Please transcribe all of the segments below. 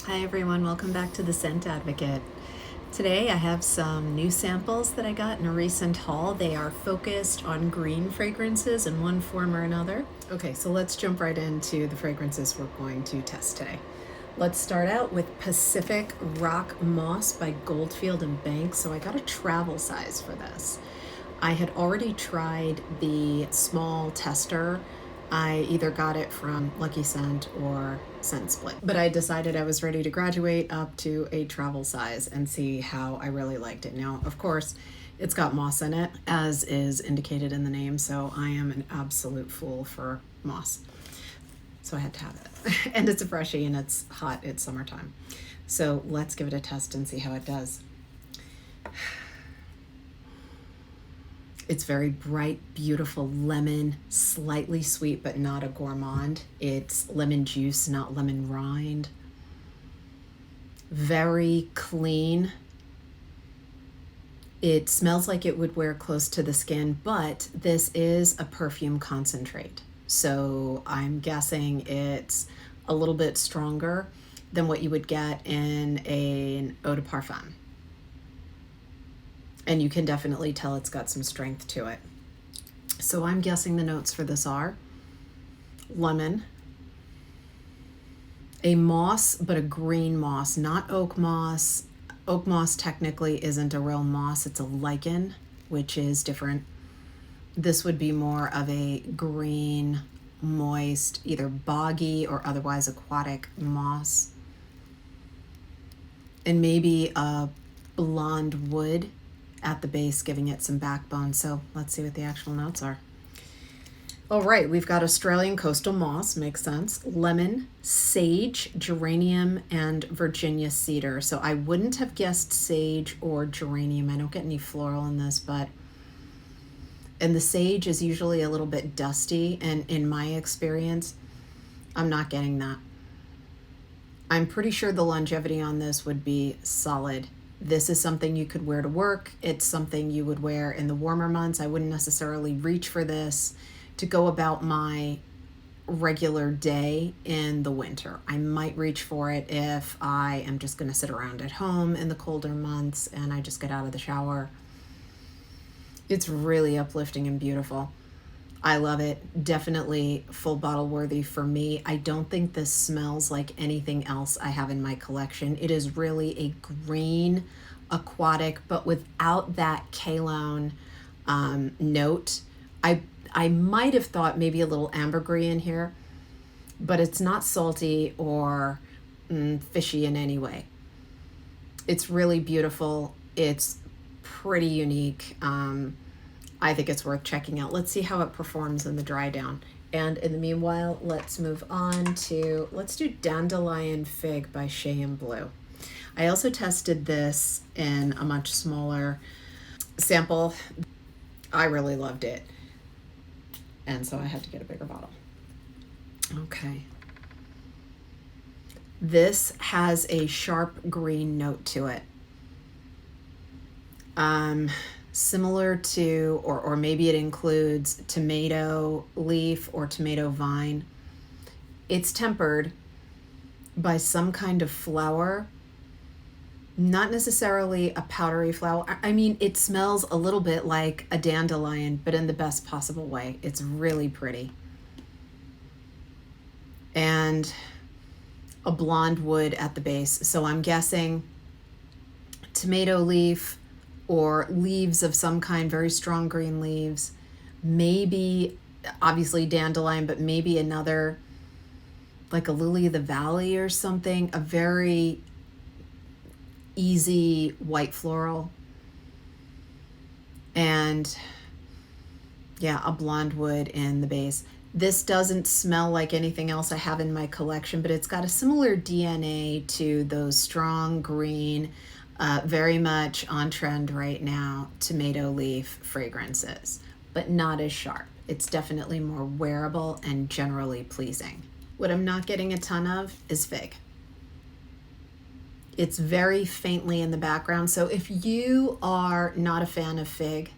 Hi everyone, welcome back to the Scent Advocate. Today I have some new samples that I got in a recent haul. They are focused on green fragrances in one form or another. Okay, so let's jump right into the fragrances we're going to test today. Let's start out with Pacific Rock Moss by Goldfield and Banks. So I got a travel size for this. I had already tried the small tester. I either got it from Lucky Scent or Scent Split, but I decided I was ready to graduate up to a travel size and see how I really liked it. Now, of course, it's got moss in it, as is indicated in the name, so I am an absolute fool for moss. So I had to have it. And it's a Fraiche and it's hot, it's summertime. So let's give it a test and see how it does. It's very bright, beautiful lemon, slightly sweet, but not a gourmand. It's lemon juice, not lemon rind. Very clean. It smells like it would wear close to the skin, but this is a perfume concentrate. So I'm guessing it's a little bit stronger than what you would get in an eau de parfum. And you can definitely tell it's got some strength to it. So I'm guessing the notes for this are lemon, a moss, but a green moss, not oak moss. Oak moss technically isn't a real moss, it's a lichen, which is different. This would be more of a green, moist, either boggy or otherwise aquatic moss. And maybe a blonde wood at the base, giving it some backbone. So let's see what the actual notes are. All right, we've got Australian coastal moss, makes sense. Lemon, sage, geranium, and Virginia cedar. So I wouldn't have guessed sage or geranium. I don't get any floral in this, and the sage is usually a little bit dusty, and in my experience, I'm not getting that. I'm pretty sure the longevity on this would be solid. This is something you could wear to work. It's something you would wear in the warmer months. I wouldn't necessarily reach for this to go about my regular day in the winter. I might reach for it if I am just going to sit around at home in the colder months and I just get out of the shower. It's really uplifting and beautiful. I love it. Definitely full bottle worthy for me. I don't think this smells like anything else I have in my collection. It is really a green, aquatic, but without that kalone note. I might have thought maybe a little ambergris in here, but it's not salty or fishy in any way. It's really beautiful. It's pretty unique. I think it's worth checking out. Let's see how it performs in the dry down. And in the meanwhile, let's move on to, let's do Dandelion Fig by Shay and Blue. I also tested this in a much smaller sample. I really loved it. And so I had to get a bigger bottle. Okay. This has a sharp green note to it. Similar to, or maybe it includes tomato leaf or tomato vine. It's tempered by some kind of flower, not necessarily a powdery flower. I mean, it smells a little bit like a dandelion, but in the best possible way. It's really pretty. And a blonde wood at the base. So I'm guessing tomato leaf, or leaves of some kind, very strong green leaves, maybe obviously dandelion, but maybe another, like a lily of the valley or something, a very easy white floral. And yeah, a blonde wood in the base. This doesn't smell like anything else I have in my collection, but it's got a similar DNA to those strong green, very much on trend right now, tomato leaf fragrances, but not as sharp. It's definitely more wearable and generally pleasing. What I'm not getting a ton of is fig. It's very faintly in the background. So if you are not a fan of fig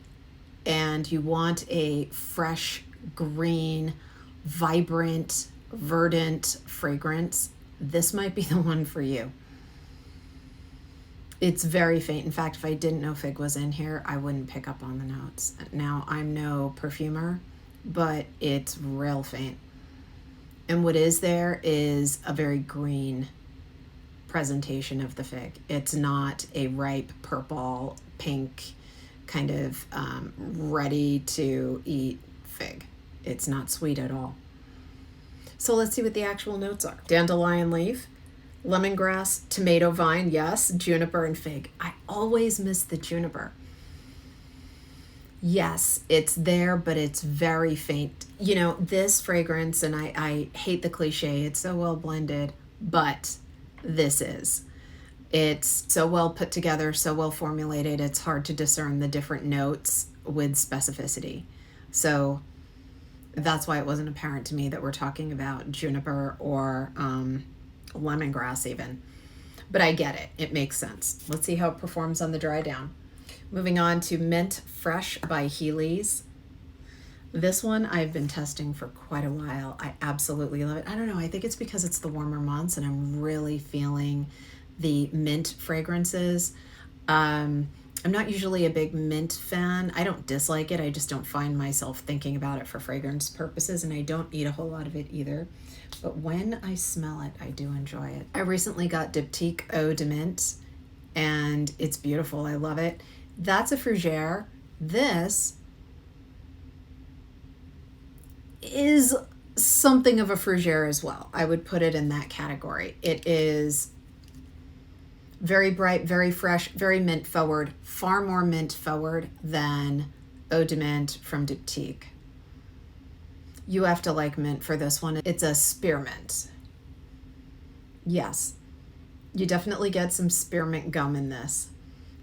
and you want a fresh, green, vibrant, verdant fragrance, this might be the one for you. It's very faint. In fact, if I didn't know fig was in here, I wouldn't pick up on the notes. Now, I'm no perfumer, but it's real faint. And what is there is a very green presentation of the fig. It's not a ripe purple, pink, kind of ready to eat fig. It's not sweet at all. So let's see what the actual notes are. Dandelion leaf, lemongrass, tomato vine, yes, juniper and fig. I always miss the juniper. Yes, it's there, but it's very faint. You know, this fragrance, and I hate the cliche, it's so well blended, but this is. It's so well put together, so well formulated, it's hard to discern the different notes with specificity. So that's why it wasn't apparent to me that we're talking about juniper or lemongrass even. But I get it. It makes sense. Let's see how it performs on the dry down. Moving on to Mint Fresh by Healey's. This one I've been testing for quite a while. I absolutely love it. I don't know. I think it's because it's the warmer months and I'm really feeling the mint fragrances. I'm not usually a big mint fan. I don't dislike it. I just don't find myself thinking about it for fragrance purposes, and I don't eat a whole lot of it either. But when I smell it, I do enjoy it. I recently got Diptyque Eau de Mint, and it's beautiful. I love it. That's a fougere. This is something of a fougere as well. I would put it in that category. It is very bright, very fresh, very mint forward, far more mint forward than Eau de Mint from Diptyque. You have to like mint for this one. It's a spearmint. Yes, you definitely get some spearmint gum in this,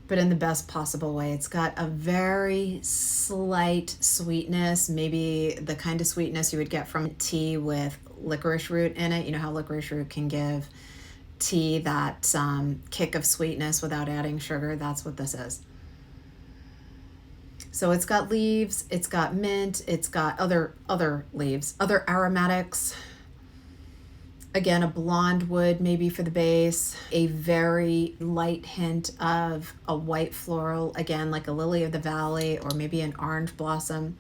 but in the best possible way. It's got a very slight sweetness, maybe the kind of sweetness you would get from tea with licorice root in it. You know how licorice root can give tea that kick of sweetness without adding sugar. That's what this is. So it's got leaves, it's got mint, it's got other leaves, other aromatics. Again, a blonde wood maybe for the base, a very light hint of a white floral, again like a lily of the valley or maybe an orange blossom.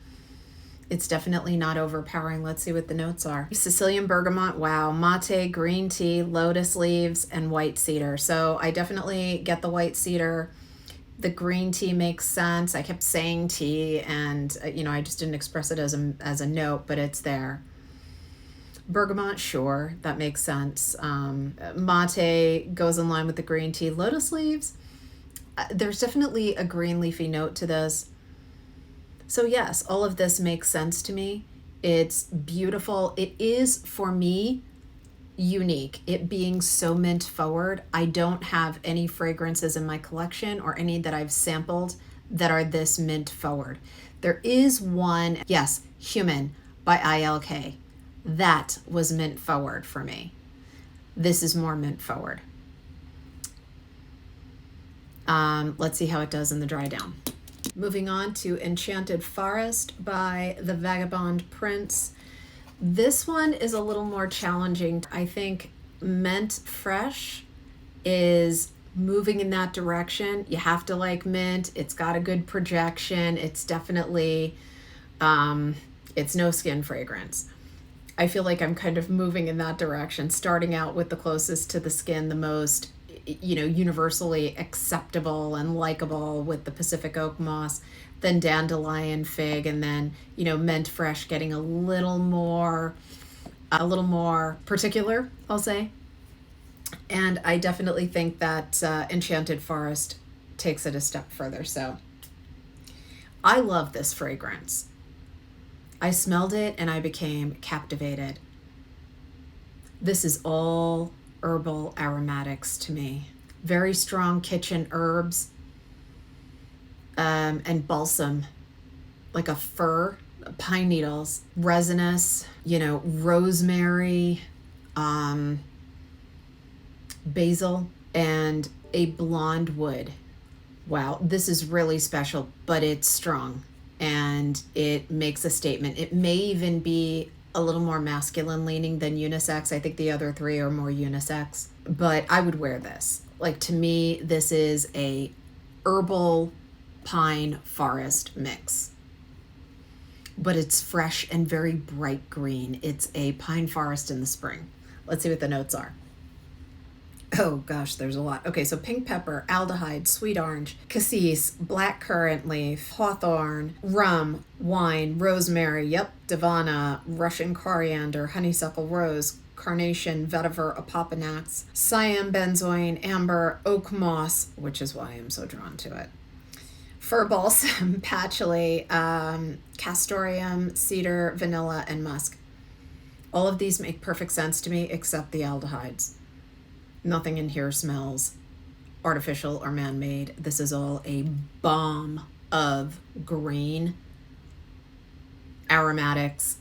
It's definitely not overpowering. Let's see what the notes are. Sicilian bergamot, wow, mate, green tea, lotus leaves, and white cedar. So I definitely get the white cedar. The green tea makes sense. I kept saying tea, and I just didn't express it as a note, but it's there. Bergamot, sure, that makes sense. Mate goes in line with the green tea. Lotus leaves, there's definitely a green leafy note to this. So yes, all of this makes sense to me. It's beautiful. It is, for me, unique. It being so mint forward, I don't have any fragrances in my collection or any that I've sampled that are this mint forward. There is one, yes, Human by ILK. That was mint forward for me. This is more mint forward. Let's see how it does in the dry down. Moving on to Enchanted Forest by the Vagabond Prince. This one is a little more challenging. I think Menthe Fresh is moving in that direction. You have to like mint. It's got a good projection. It's definitely, it's no skin fragrance. I feel like I'm kind of moving in that direction, starting out with the closest to the skin, the most, universally acceptable and likable with the Pacific Oak Moss, then Dandelion Fig, and then, Menthe Fresh getting a little more particular, I'll say. And I definitely think that Enchanted Forest takes it a step further. So I love this fragrance. I smelled it and I became captivated. This is all herbal aromatics to me. Very strong kitchen herbs and balsam, like a fir, pine needles, resinous, rosemary, basil, and a blonde wood. Wow, this is really special, but it's strong and it makes a statement. It may even be a little more masculine leaning than unisex. I think the other three are more unisex, but I would wear this. Like, to me, this is a herbal pine forest mix, but it's fresh and very bright green. It's a pine forest in the spring. Let's see what the notes are. Oh gosh, there's a lot. Okay, so pink pepper, aldehyde, sweet orange, cassis, black currant leaf, hawthorn, rum, wine, rosemary, yep, divana, Russian coriander, honeysuckle rose, carnation, vetiver, opoponax, siam benzoin, amber, oak moss, which is why I'm so drawn to it, fir balsam, patchouli, castoreum, cedar, vanilla, and musk. All of these make perfect sense to me except the aldehydes. Nothing in here smells artificial or man-made. This is all a bomb of green aromatics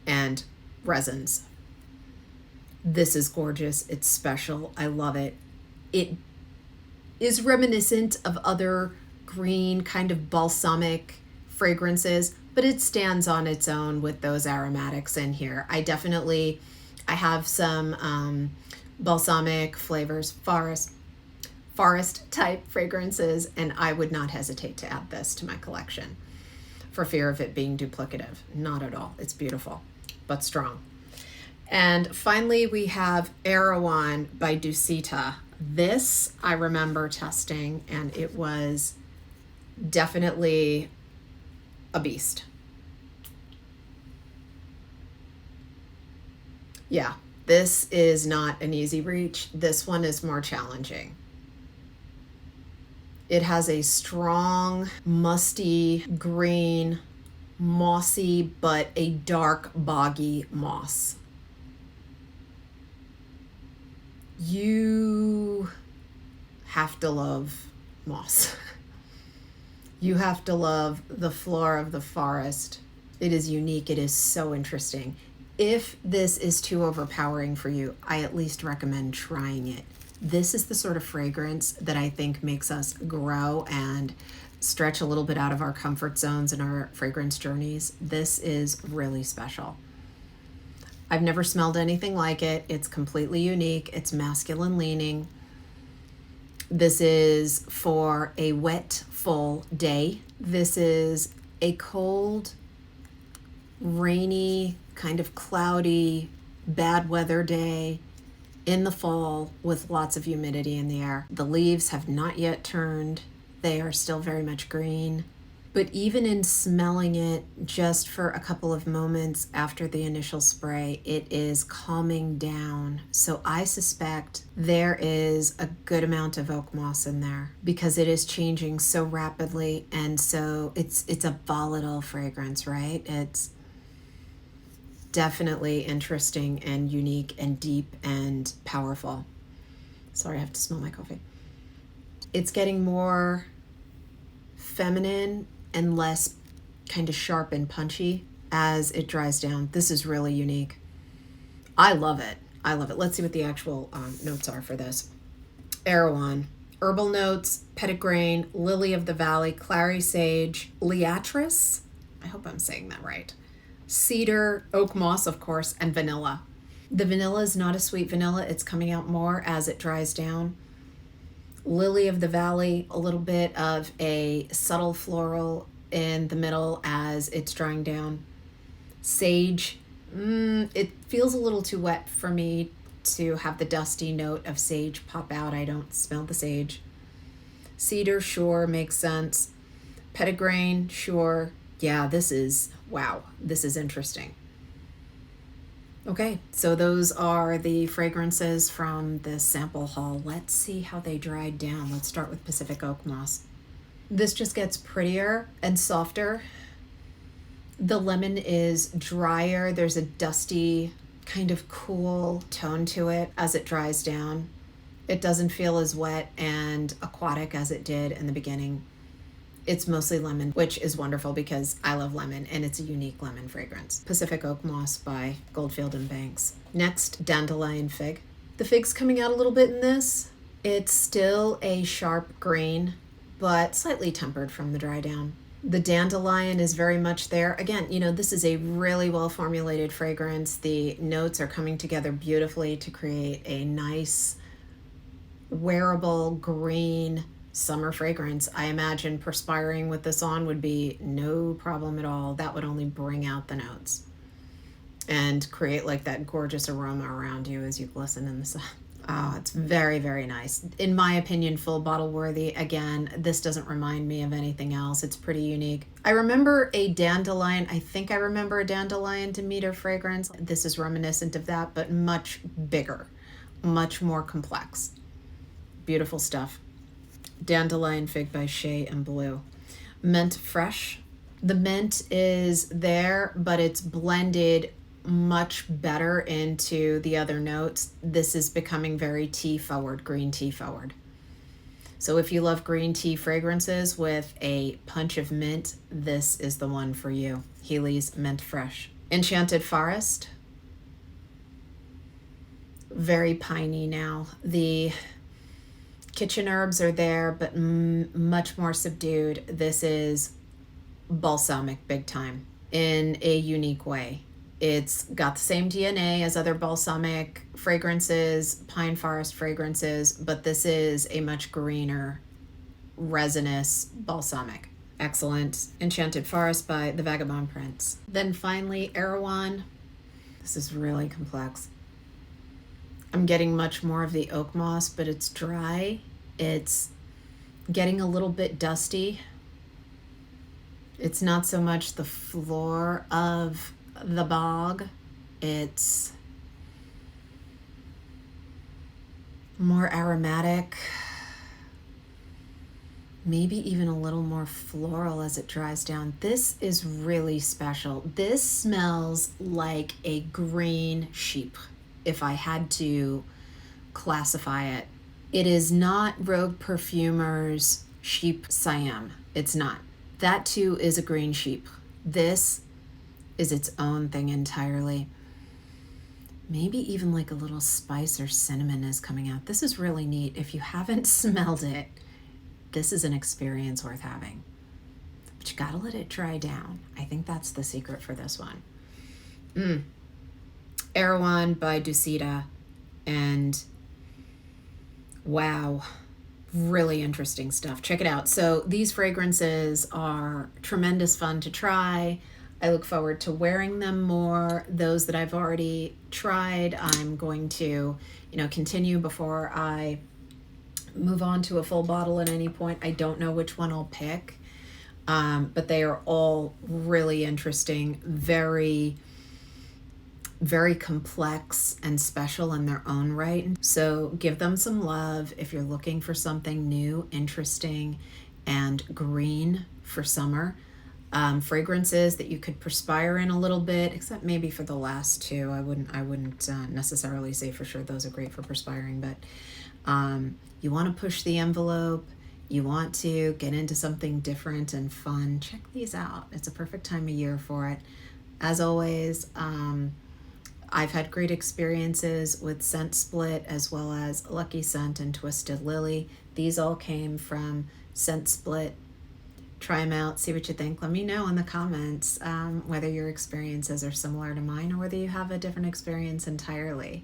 and resins. This is gorgeous. It's special. I love it. It is reminiscent of other green kind of balsamic fragrances, but it stands on its own with those aromatics in here. I have some balsamic flavors, forest type fragrances, and I would not hesitate to add this to my collection for fear of it being duplicative. Not at all. It's beautiful, but strong. And finally, we have Erawan by Dusita. This I remember testing, and it was definitely a beast. Yeah, this is not an easy reach. This one is more challenging. It has a strong, musty, green, mossy, but a dark, boggy moss. You have to love moss. You have to love the flora of the forest. It is unique. It is so interesting. If this is too overpowering for you, I at least recommend trying it. This is the sort of fragrance that I think makes us grow and stretch a little bit out of our comfort zones in our fragrance journeys. This is really special. I've never smelled anything like it. It's completely unique. It's masculine leaning. This is for a wet, full day. This is a cold, rainy, kind of cloudy, bad weather day in the fall with lots of humidity in the air. The leaves have not yet turned. They are still very much green. But even in smelling it just for a couple of moments after the initial spray, it is calming down. So I suspect there is a good amount of oak moss in there because it is changing so rapidly, and so it's a volatile fragrance, right? It's definitely interesting and unique and deep and powerful. Sorry, I have to smell my coffee. It's getting more feminine and less kind of sharp and punchy as it dries down. This is really unique. I love it. I love it. Let's see what the actual notes are for this. Erawan. Herbal notes, petitgrain, lily of the valley, clary sage, liatris. I hope I'm saying that right. Cedar, oak moss, of course, and vanilla. The vanilla is not a sweet vanilla. It's coming out more as it dries down. Lily of the valley, a little bit of a subtle floral in the middle as it's drying down. Sage, it feels a little too wet for me to have the dusty note of sage pop out. I don't smell the sage. Cedar, sure, makes sense. Petitgrain, sure. Yeah, this is interesting. Okay, so those are the fragrances from this sample haul. Let's see how they dried down. Let's start with Pacific Oak Moss. This just gets prettier and softer. The lemon is drier. There's a dusty, kind of cool tone to it as it dries down. It doesn't feel as wet and aquatic as it did in the beginning. It's mostly lemon, which is wonderful because I love lemon and it's a unique lemon fragrance. Pacific Oak Moss by Goldfield and Banks. Next, Dandelion Fig. The fig's coming out a little bit in this. It's still a sharp green, but slightly tempered from the dry down. The dandelion is very much there. Again, this is a really well formulated fragrance. The notes are coming together beautifully to create a nice, wearable, green summer fragrance. I imagine perspiring with this on would be no problem at all. That would only bring out the notes and create like that gorgeous aroma around you as you glisten in the sun. Oh, it's very, very nice. In my opinion, full bottle worthy. Again, this doesn't remind me of anything else. It's pretty unique. I remember a dandelion. I think I remember a dandelion Demeter fragrance. This is reminiscent of that, but much bigger, much more complex. Beautiful stuff. Dandelion Fig by Shay and Blue. Menthe Fresh. The mint is there, but it's blended much better into the other notes. This is becoming very tea forward, green tea forward. So if you love green tea fragrances with a punch of mint, this is the one for you. Healey's Menthe Fresh. Enchanted Forest. Very piney now. The kitchen herbs are there, but much more subdued. This is balsamic big time in a unique way. It's got the same DNA as other balsamic fragrances, pine forest fragrances, but this is a much greener, resinous balsamic. Excellent. Enchanted Forest by the Vagabond Prince. Then finally, Erawan. This is really complex. I'm getting much more of the oak moss, but it's dry. It's getting a little bit dusty. It's not so much the floor of the bog. It's more aromatic, maybe even a little more floral as it dries down. This is really special. This smells like a green sheep, if I had to classify it. It is not Rogue Perfumer's Sheep Siam. It's not. That too is a green sheep. This is its own thing entirely. Maybe even like a little spice or cinnamon is coming out. This is really neat. If you haven't smelled it, this is an experience worth having. But you gotta let it dry down. I think that's the secret for this one. Erawan by Ducita, and wow, really interesting stuff. Check it out. So these fragrances are tremendous fun to try. I look forward to wearing them more. Those that I've already tried, I'm going to, continue before I move on to a full bottle at any point. I don't know which one I'll pick, but they are all really interesting, very, very complex and special in their own right. So give them some love if you're looking for something new, interesting, and green for summer. Fragrances that you could perspire in a little bit, except maybe for the last two. I wouldn't necessarily say for sure those are great for perspiring, but you want to push the envelope. You want to get into something different and fun. Check these out. It's a perfect time of year for it. As always, I've had great experiences with Scent Split as well as Lucky Scent and Twisted Lily. These all came from Scent Split. Try them out, see what you think. Let me know in the comments whether your experiences are similar to mine or whether you have a different experience entirely.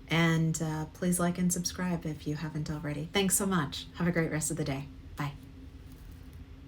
And please like and subscribe if you haven't already. Thanks so much. Have a great rest of the day.